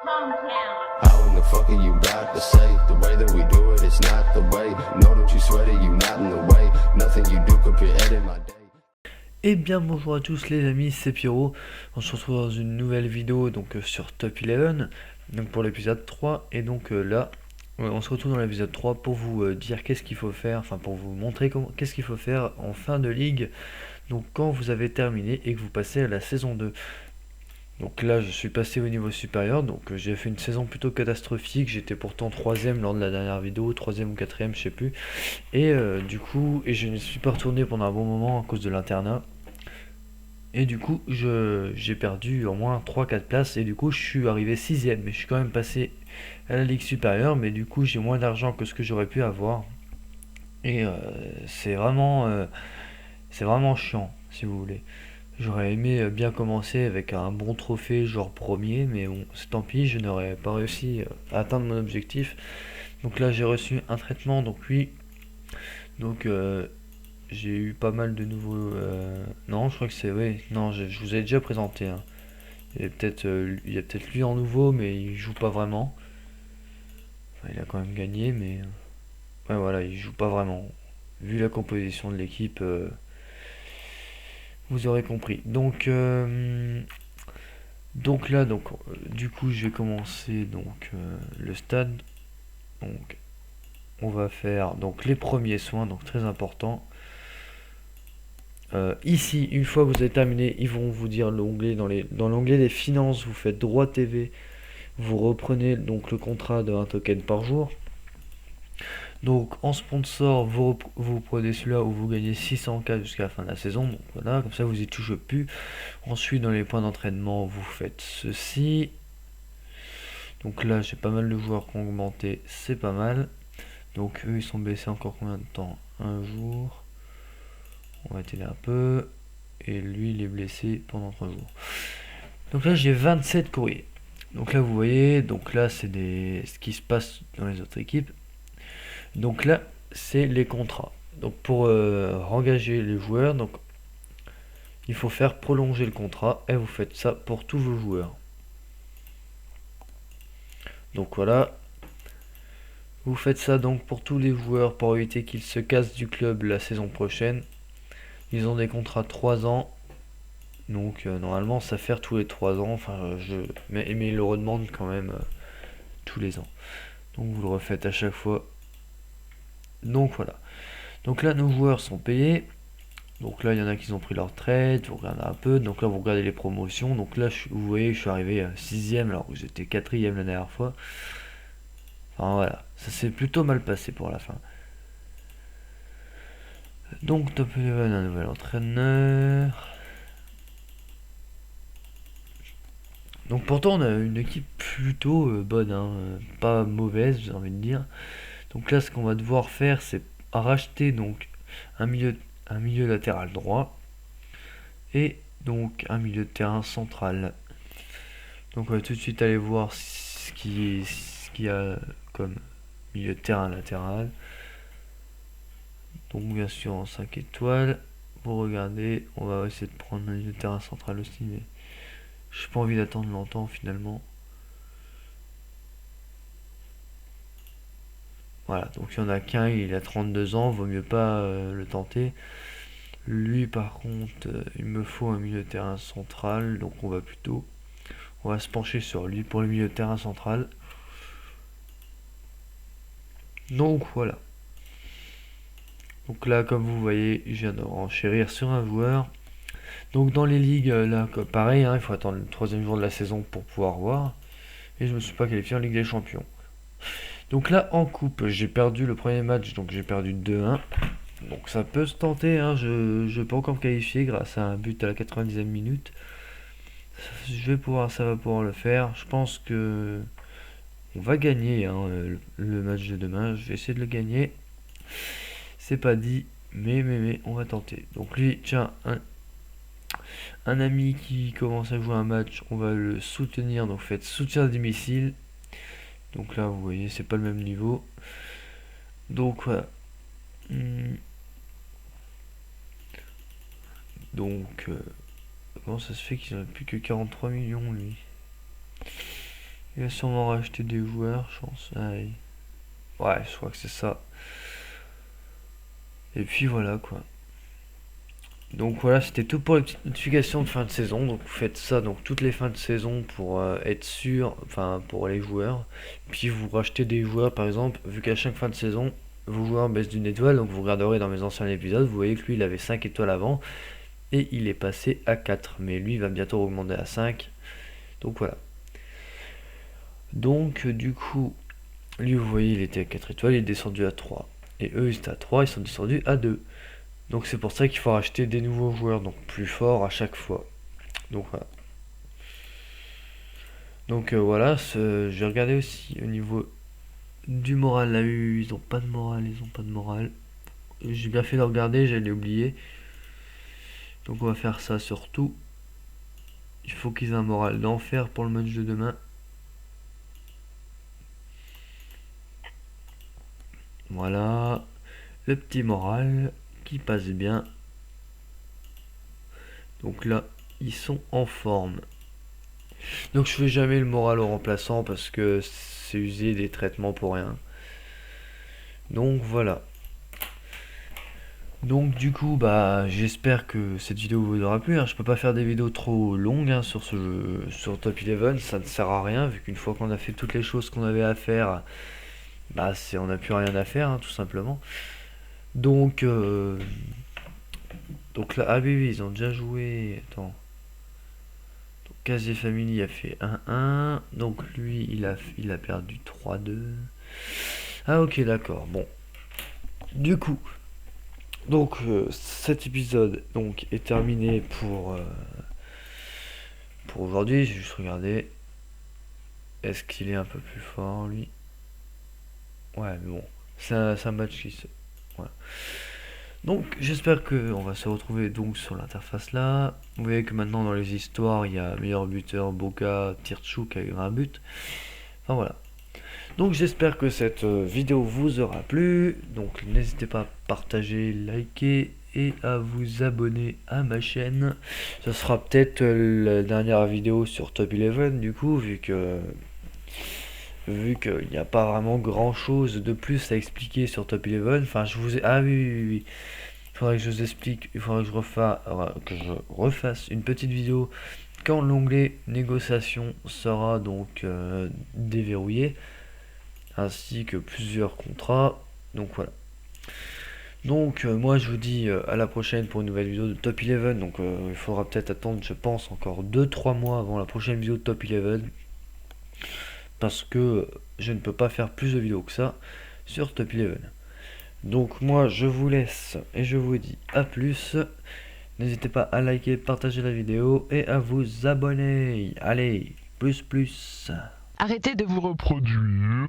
How in the fuck are you about to say? The way that we do it, it's not the way. No, don't you sweat it, you not in the way. Nothing you do could be edit my day. Eh bien bonjour à tous les amis, c'est Pierrot. On se retrouve dans une nouvelle vidéo donc sur Top 11 donc pour l'épisode 3 et donc là on se retrouve dans l'épisode 3 pour vous dire qu'est-ce qu'il faut faire, enfin pour vous montrer qu'est-ce qu'il faut faire en fin de ligue, donc quand vous avez terminé et que vous passez à la saison 2. Donc là je suis passé au niveau supérieur, donc j'ai fait une saison plutôt catastrophique, j'étais pourtant 3ème lors de la dernière vidéo, 3ème ou 4ème je sais plus, et du coup je ne suis pas retourné pendant un bon moment à cause de l'internat. Et du coup, j'ai perdu au moins 3-4 places et du coup, je suis arrivé 6ème. Mais je suis quand même passé à la ligue supérieure, mais du coup, j'ai moins d'argent que ce que j'aurais pu avoir. Et c'est vraiment chiant, si vous voulez. J'aurais aimé bien commencer avec un bon trophée, genre premier, mais bon, c'est tant pis, je n'aurais pas réussi à atteindre mon objectif. Donc là, j'ai reçu un traitement, donc oui. Donc j'ai eu pas mal de nouveaux. Non, je crois que c'est. Oui, non, je vous ai déjà présenté, hein. Il y a peut-être lui en nouveau, mais il joue pas vraiment. Enfin, il a quand même gagné, mais. Ouais, voilà, il joue pas vraiment. Vu la composition de l'équipe, vous aurez compris. Donc là, du coup, je vais commencer le stade. Donc, on va faire donc les premiers soins, donc très important. Ici, une fois que vous avez terminé, ils vont vous dire l'onglet dans l'onglet des finances, vous faites droit TV, vous reprenez donc le contrat de 1 token par jour. Donc en sponsor, vous prenez celui-là où vous gagnez 600K jusqu'à la fin de la saison. Donc voilà, comme ça vous y touchez plus. Ensuite, dans les points d'entraînement, vous faites ceci. Donc là, j'ai pas mal de joueurs qui ont augmenté, c'est pas mal. Donc eux, ils sont baissés encore combien de temps? Un jour. On va étaler un peu. Et lui, il est blessé pendant 3 jours. Donc là, j'ai 27 courriers. Donc là, vous voyez, donc là, c'est ce qui se passe dans les autres équipes. Donc là, c'est les contrats. Donc pour engager les joueurs, donc il faut faire prolonger le contrat et vous faites ça pour tous vos joueurs. Donc voilà, vous faites ça donc pour tous les joueurs pour éviter qu'ils se cassent du club la saison prochaine. Ils ont des contrats de 3 ans. Donc normalement ça fait tous les 3 ans, mais ils le redemandent quand même tous les ans. Donc vous le refaites à chaque fois. Donc voilà. Donc là nos joueurs sont payés. Donc là il y en a qui ont pris leur retraite, vous regardez un peu. Donc là vous regardez les promotions. Donc là vous voyez je suis arrivé 6ème alors que j'étais 4ème la dernière fois. Enfin voilà, ça s'est plutôt mal passé pour la fin. Donc Top 11, un nouvel entraîneur. Donc pourtant on a une équipe plutôt bonne, hein, pas mauvaise j'ai envie de dire. Donc là ce qu'on va devoir faire c'est racheter donc un milieu latéral droit et donc un milieu de terrain central. Donc on va tout de suite aller voir ce qu'il y a comme milieu de terrain latéral. Donc bien sûr en 5 étoiles. Vous regardez, on va essayer de prendre un milieu de terrain central aussi, mais j'ai pas envie d'attendre longtemps finalement. Voilà, donc il y en a qu'un, il a 32 ans, vaut mieux pas le tenter. Lui par contre, il me faut un milieu de terrain central, donc on va se pencher sur lui pour le milieu de terrain central. Donc voilà. Donc là, comme vous voyez, je viens de renchérir sur un joueur. Donc dans les ligues, là, pareil, hein, il faut attendre le 3ème jour de la saison pour pouvoir voir. Et je me suis pas qualifié en Ligue des Champions. Donc là, en coupe, j'ai perdu le premier match, donc j'ai perdu 2-1. Donc ça peut se tenter, hein, je peux encore me qualifier grâce à un but à la 90e minute. Ça va pouvoir le faire. Je pense que on va gagner, hein, le match de demain. Je vais essayer de le gagner. C'est pas dit, mais on va tenter. Donc lui, tiens, un ami qui commence à jouer un match, on va le soutenir. Donc faites soutien à domicile. Donc là, vous voyez, c'est pas le même niveau. Donc voilà. Donc, comment ça se fait qu'il n'a plus que 43 millions lui? Il va sûrement racheter des joueurs, je pense. Allez. Ouais, je crois que c'est ça. Et puis voilà quoi. Donc voilà, c'était tout pour les petites notifications de fin de saison. Donc vous faites ça donc toutes les fins de saison pour être sûr, enfin pour les joueurs. Puis vous rachetez des joueurs par exemple, vu qu'à chaque fin de saison, vos joueurs baissent d'une étoile. Donc vous regarderez dans mes anciens épisodes, vous voyez que lui il avait 5 étoiles avant. Et il est passé à 4. Mais lui il va bientôt augmenter à 5. Donc voilà. Donc du coup, lui vous voyez il était à 4 étoiles, il est descendu à 3. Et eux ils étaient à 3, ils sont descendus à 2. Donc c'est pour ça qu'il faut racheter des nouveaux joueurs, donc plus forts à chaque fois. Donc voilà. Donc voilà, j'ai regardé aussi au niveau du moral. Là, ils ont pas de morale, ils ont pas de morale. J'ai bien fait de regarder, j'allais oublier. Donc on va faire ça surtout. Il faut qu'ils aient un moral d'enfer pour le match de demain. Voilà, le petit moral qui passe bien. Donc là, ils sont en forme. Donc je fais jamais le moral au remplaçant parce que c'est user des traitements pour rien. Donc voilà. Donc du coup bah j'espère que cette vidéo vous aura plu, hein. Je peux pas faire des vidéos trop longues hein, sur ce jeu, sur Top 11, ça ne sert à rien vu qu'une fois qu'on a fait toutes les choses qu'on avait à faire, bah on n'a plus rien à faire hein, tout simplement. Donc là, ah oui, ils ont déjà joué, attends. Casier Family a fait 1-1. Donc lui, il a perdu 3-2. Ah ok, d'accord. Bon. Du coup, donc cet épisode donc est terminé pour aujourd'hui. J'ai juste regardé. Est-ce qu'il est un peu plus fort lui? Ouais, mais bon. C'est un match qui se... Voilà. Donc j'espère qu'on va se retrouver donc sur l'interface là. Vous voyez que maintenant dans les histoires il y a meilleur buteur Boca Tirchou qui a eu un but. Enfin voilà. Donc j'espère que cette vidéo vous aura plu. Donc n'hésitez pas à partager, liker et à vous abonner à ma chaîne. Ce sera peut-être la dernière vidéo sur Top 11 du coup vu qu'il n'y a pas vraiment grand chose de plus à expliquer sur Top 11. Enfin je vous ai... Ah oui. Il faudrait que je vous explique, il faudrait que je refasse une petite vidéo quand l'onglet négociation sera donc déverrouillé, ainsi que plusieurs contrats. Donc voilà. Donc moi je vous dis à la prochaine pour une nouvelle vidéo de Top 11. Donc il faudra peut-être attendre, je pense, encore 2-3 mois avant la prochaine vidéo de Top 11. Parce que je ne peux pas faire plus de vidéos que ça sur Top 11. Donc moi je vous laisse et je vous dis à plus. N'hésitez pas à liker, partager la vidéo et à vous abonner. Allez, plus. Arrêtez de vous reproduire.